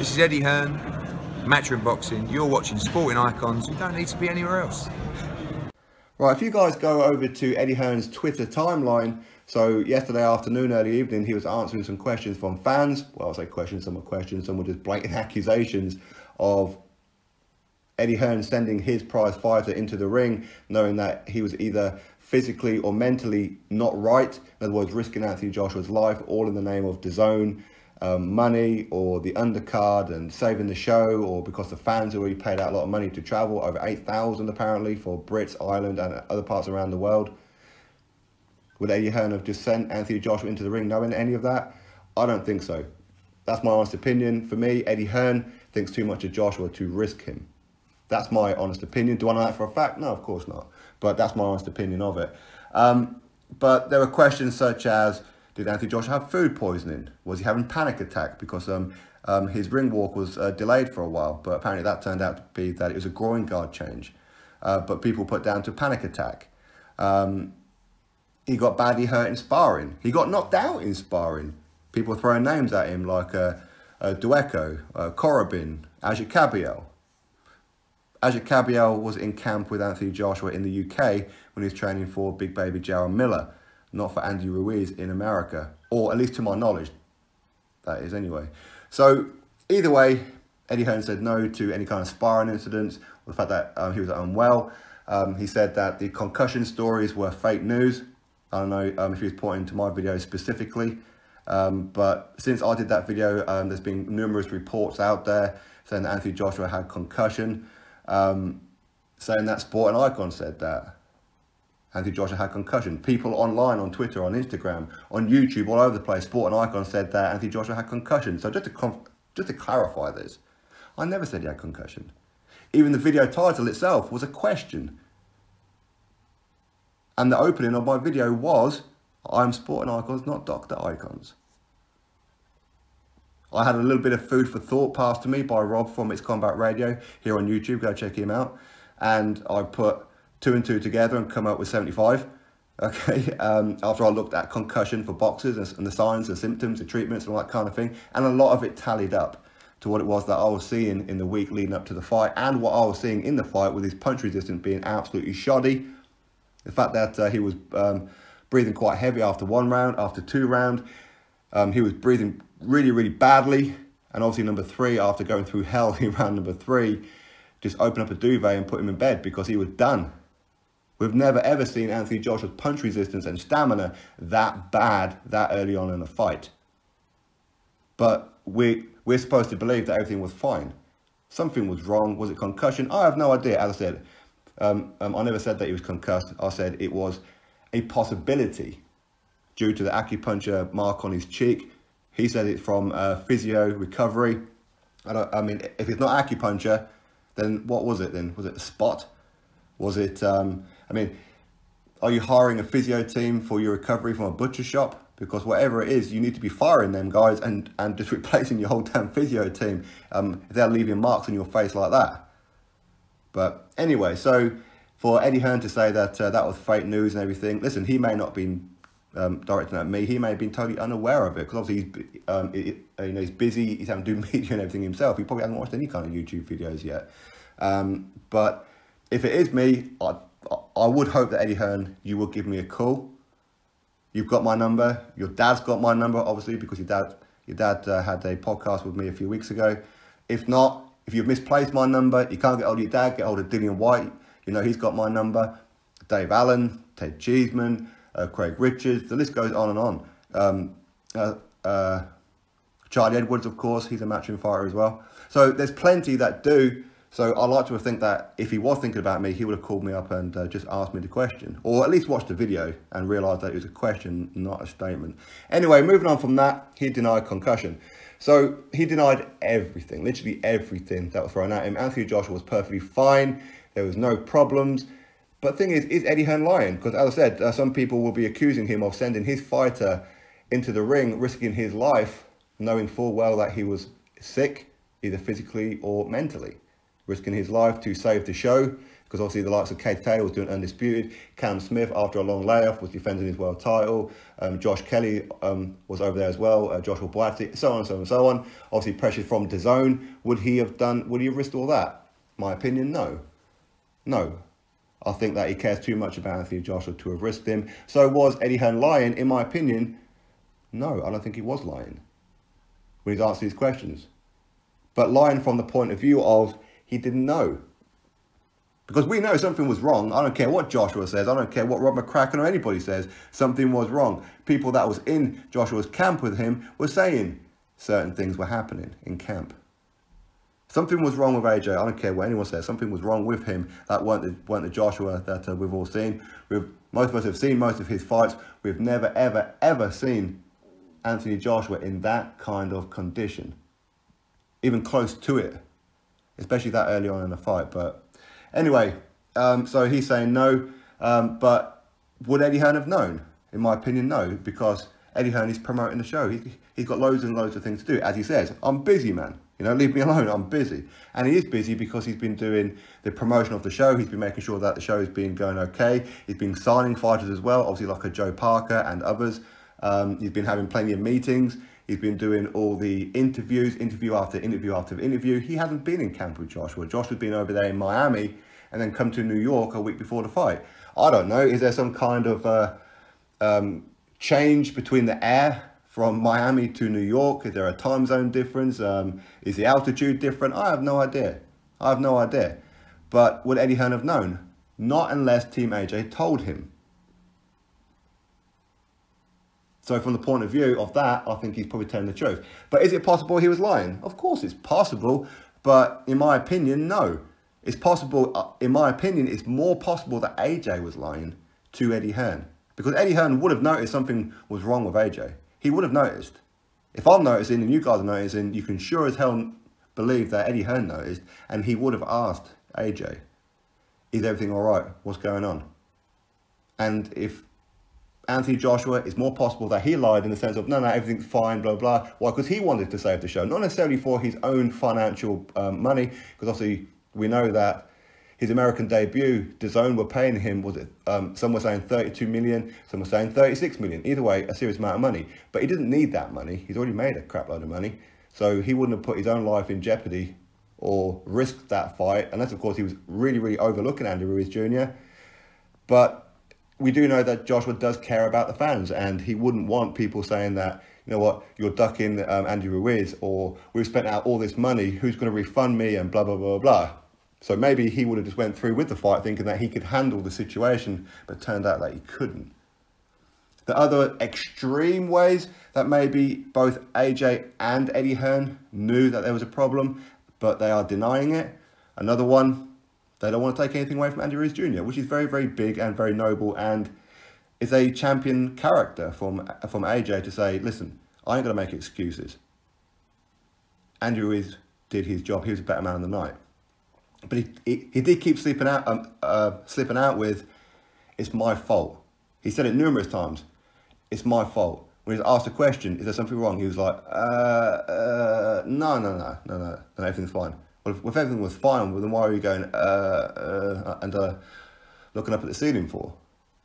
This is Eddie Hearn, Matchroom Boxing. You're watching Sporting Icons. You don't need to be anywhere else. Right, if you guys go over to Eddie Hearn's Twitter timeline, so yesterday afternoon, early evening, he was answering some questions from fans. Well, I say questions, some were just blatant accusations of Eddie Hearn sending his prize fighter into the ring, knowing that he was either physically or mentally not right. In other words, risking Anthony Joshua's life, all in the name of DAZN, money, or the undercard and saving the show, or because the fans already paid out a lot of money to travel, over 8,000 apparently, for Brits, Ireland and other parts around the world. Would Eddie Hearn have just sent Anthony Joshua into the ring knowing any of that? I don't think so. That's my honest opinion. For me, Eddie Hearn thinks too much of Joshua to risk him. That's my honest opinion. Do I know that for a fact? No, of course not. But that's my honest opinion of it. But there were questions such as, did Anthony Joshua have food poisoning? Was he having panic attack? Because his ring walk was delayed for a while. But apparently that turned out to be that it was a groin guard change. But people put down to panic attack. He got badly hurt in sparring. He got knocked out in sparring. People were throwing names at him like Dueco, Korobin, Ajit Kabiel. Ajit Kabiel was in camp with Anthony Joshua in the UK when he was training for big baby Jarrell Miller, not for Andy Ruiz in America, or at least to my knowledge, that is anyway. So either way, Eddie Hearn said no to any kind of sparring incidents, or the fact that he was unwell. He said that the concussion stories were fake news. I don't know if he was pointing to my video specifically, but since I did that video, there's been numerous reports out there saying that Anthony Joshua had concussion, saying that Sporting Icon said that Anthony Joshua had concussion. People online, on Twitter, on Instagram, on YouTube, all over the place, Sporting Icon said that Anthony Joshua had concussion. So just to clarify this, I never said he had concussion. Even the video title itself was a question. And the opening of my video was, I'm Sporting Icons, not Dr. Icons. I had a little bit of food for thought passed to me by Rob from It's Combat Radio here on YouTube. Go check him out. And I put 2 and 2 together and come up with 75. Okay, after I looked at concussion for boxers and the signs, the symptoms, the treatments and all that kind of thing. And a lot of it tallied up to what it was that I was seeing in the week leading up to the fight, and what I was seeing in the fight with his punch resistance being absolutely shoddy. The fact that he was breathing quite heavy after 1 round, after 2 rounds. He was breathing really, really badly. And obviously number 3, after going through hell in round number 3, just open up a duvet and put him in bed because he was done. We've never ever seen Anthony Joshua's punch resistance and stamina that bad that early on in a fight. But we're supposed to believe that everything was fine. Something was wrong. Was it concussion? I have no idea. As I said, I never said that he was concussed. I said it was a possibility due to the acupuncture mark on his cheek. He said it's from physio recovery. I mean, if it's not acupuncture, then what was it then? Was it a spot? Was it, I mean, are you hiring a physio team for your recovery from a butcher shop? Because whatever it is, you need to be firing them guys and just replacing your whole damn physio team if they're leaving marks on your face like that. But anyway, so for Eddie Hearn to say that that was fake news and everything, listen, he may not have been directing at me. He may have been totally unaware of it, because obviously he's busy, he's having to do media and everything himself. He probably hasn't watched any kind of YouTube videos yet. But if it is me, I would hope that Eddie Hearn, you will give me a call. You've got my number. Your dad's got my number, obviously, because your dad had a podcast with me a few weeks ago. If not, if you've misplaced my number, you can't get hold of your dad, get hold of Dillian White. You know, he's got my number. Dave Allen, Ted Cheeseman, Craig Richards, the list goes on and on. Charlie Edwards, of course, he's a matchroom fighter as well. So there's plenty that do. So I like to think that if he was thinking about me, he would have called me up and just asked me the question, or at least watched the video and realised that it was a question, not a statement. Anyway, moving on from that, he denied concussion. So he denied everything, literally everything that was thrown at him. Anthony Joshua was perfectly fine. There was no problems. But the thing is Eddie Hearn lying? Because as I said, some people will be accusing him of sending his fighter into the ring, risking his life, knowing full well that he was sick, either physically or mentally. risking his life to save the show, because obviously the likes of Keith Taylor was doing Undisputed. Callum Smith, after a long layoff, was defending his world title. Josh Kelly was over there as well. Joshua Boatti, so on and so on and so on. Obviously pressure from DAZN. Would he have risked all that? My opinion, no. No. I think that he cares too much about Anthony Joshua to have risked him. So was Eddie Hearn lying? In my opinion, no, I don't think he was lying when he's answered these questions. But lying from the point of view of he didn't know. Because we know something was wrong. I don't care what Joshua says. I don't care what Rob McCracken or anybody says. Something was wrong. People that was in Joshua's camp with him were saying certain things were happening in camp. Something was wrong with AJ. I don't care what anyone says. Something was wrong with him. That weren't the Joshua that we've all seen. Most of us have seen most of his fights. We've never, ever, ever seen Anthony Joshua in that kind of condition. Even close to it. Especially that early on in the fight. But anyway, so he's saying no. But would Eddie Hearn have known? In my opinion, no. Because Eddie Hearn is promoting the show. He's got loads and loads of things to do. As he says, I'm busy, man. You know, leave me alone, I'm busy. And he is busy because he's been doing the promotion of the show. He's been making sure that the show has been going okay. He's been signing fighters as well, obviously like a Joe Parker and others. He's been having plenty of meetings. He's been doing all the interviews, interview after interview after interview. He hasn't been in camp with Joshua. Joshua's been over there in Miami and then come to New York a week before the fight. I don't know, is there some kind of change between the air from Miami to New York? Is there a time zone difference? Is the altitude different? I have no idea. I have no idea. But would Eddie Hearn have known? Not unless Team AJ told him. So from the point of view of that, I think he's probably telling the truth. But is it possible he was lying? Of course it's possible. But in my opinion, no. It's possible, in my opinion, it's more possible that AJ was lying to Eddie Hearn. Because Eddie Hearn would have noticed something was wrong with AJ. He would have noticed. If I'm noticing and you guys are noticing, you can sure as hell believe that Eddie Hearn noticed, and he would have asked AJ, is everything all right? What's going on? And if Anthony Joshua, it's more possible that he lied in the sense of, no, everything's fine, blah, blah. Why? Because he wanted to save the show. Not necessarily for his own financial money, because obviously we know that his American debut, DAZN were paying him, was it? Some were saying 32 million, some were saying 36 million. Either way, a serious amount of money. But he didn't need that money. He's already made a crap load of money. So he wouldn't have put his own life in jeopardy or risked that fight. Unless, of course, he was really, really overlooking Andy Ruiz Jr. But we do know that Joshua does care about the fans. And he wouldn't want people saying that, you know what, you're ducking Andy Ruiz, or we've spent out all this money, who's going to refund me, and blah, blah, blah, blah. So maybe he would have just went through with the fight thinking that he could handle the situation, but turned out that he couldn't. The other extreme ways that maybe both AJ and Eddie Hearn knew that there was a problem, but they are denying it. Another one, they don't want to take anything away from Andy Ruiz Jr., which is very, very big and very noble, and is a champion character from AJ to say, listen, I ain't going to make excuses. Andy Ruiz did his job. He was a better man of the night. But he did keep slipping out with, it's my fault. He said it numerous times. It's my fault. When he was asked a question, is there something wrong? He was like, no, everything's fine. Well, if everything was fine, well, then why are you going, and looking up at the ceiling for?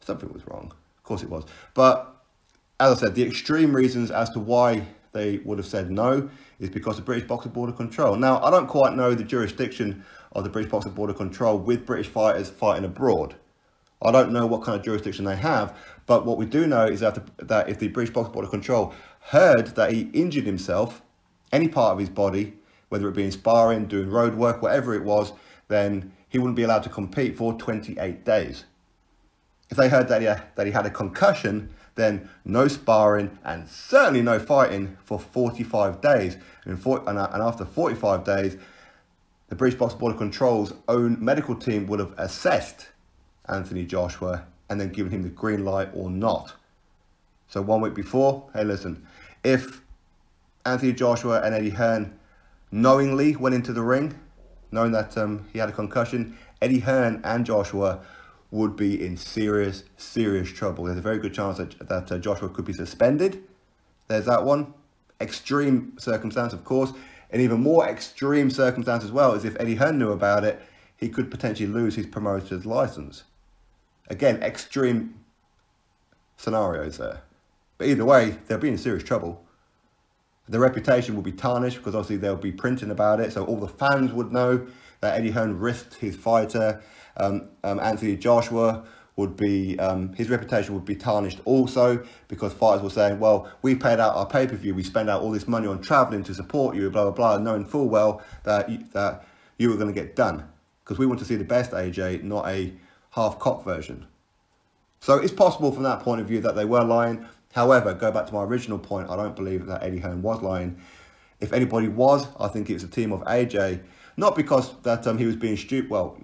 Something was wrong. Of course it was. But as I said, the extreme reasons as to why they would have said no is because of British Boxing Board of Control. Now, I don't quite know the jurisdiction of the British Boxing Board of Control with British fighters fighting abroad. I don't know what kind of jurisdiction they have, but what we do know is that if the British Boxing Board of Control heard that he injured himself, any part of his body, whether it be in sparring, doing road work, whatever it was, then he wouldn't be allowed to compete for 28 days. If they heard that he had a concussion, then no sparring and certainly no fighting for 45 days. And after 45 days, the British Boxing Board of Control's own medical team would have assessed Anthony Joshua and then given him the green light or not. So 1 week before, hey, listen, if Anthony Joshua and Eddie Hearn knowingly went into the ring, knowing that he had a concussion, Eddie Hearn and Joshua would be in serious, serious trouble. There's a very good chance that Joshua could be suspended. There's that one. Extreme circumstance, of course. An even more extreme circumstance as well is if Eddie Hearn knew about it, he could potentially lose his promoter's license. Again, extreme scenarios there. But either way, they'll be in serious trouble. Their reputation will be tarnished because obviously they'll be printing about it. So all the fans would know that Eddie Hearn risked his fighter. Anthony Joshua would be, his reputation would be tarnished also because fighters were saying, well, we paid out our pay-per-view, we spent out all this money on travelling to support you, blah, blah, blah, knowing full well that you were going to get done. Because we want to see the best AJ, not a half-cocked version. So it's possible from that point of view that they were lying. However, go back to my original point, I don't believe that Eddie Hearn was lying. If anybody was, I think it's a team of AJ. Not because that he was being stupid, well,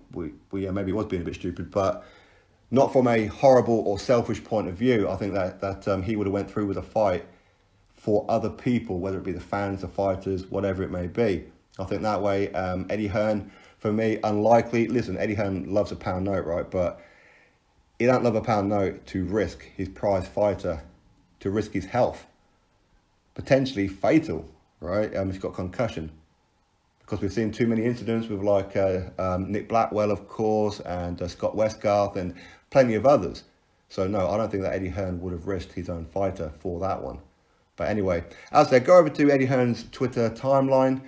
maybe he was being a bit stupid, but not from a horrible or selfish point of view. I think that he would have went through with a fight for other people, whether it be the fans, the fighters, whatever it may be. I think that way, Eddie Hearn, for me, unlikely. Listen, Eddie Hearn loves a pound note, right? But he don't love a pound note to risk his prize fighter, to risk his health. Potentially fatal, right? If he's got concussion. Because we've seen too many incidents with like Nick Blackwell, of course, and Scott Westgarth and plenty of others. So no, I don't think that Eddie Hearn would have risked his own fighter for that one. But anyway, as I said, go over to Eddie Hearn's Twitter timeline.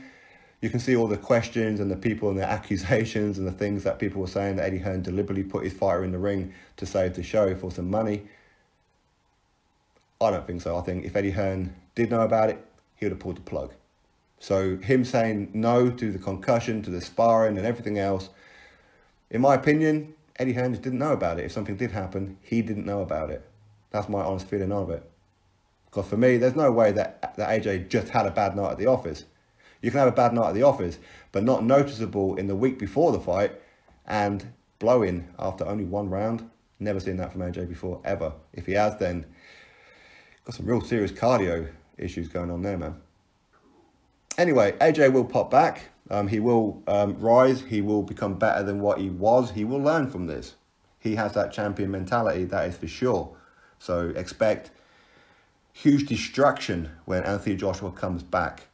You can see all the questions and the people and the accusations and the things that people were saying that Eddie Hearn deliberately put his fighter in the ring to save the show for some money. I don't think so. I think if Eddie Hearn did know about it, he would have pulled the plug. So him saying no to the concussion, to the sparring and everything else, in my opinion, Eddie Hearn just didn't know about it. If something did happen, he didn't know about it. That's my honest feeling of it. Because for me, there's no way that AJ just had a bad night at the office. You can have a bad night at the office, but not noticeable in the week before the fight and blowing after only one round. Never seen that from AJ before, ever. If he has, then got some real serious cardio issues going on there, man. Anyway, AJ will pop back. He will rise. He will become better than what he was. He will learn from this. He has that champion mentality, that is for sure. So expect huge destruction when Anthony Joshua comes back.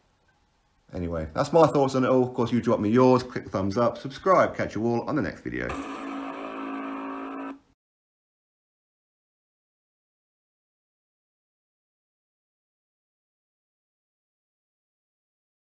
Anyway, that's my thoughts on it all. Of course, you drop me yours, click the thumbs up, subscribe, catch you all on the next video.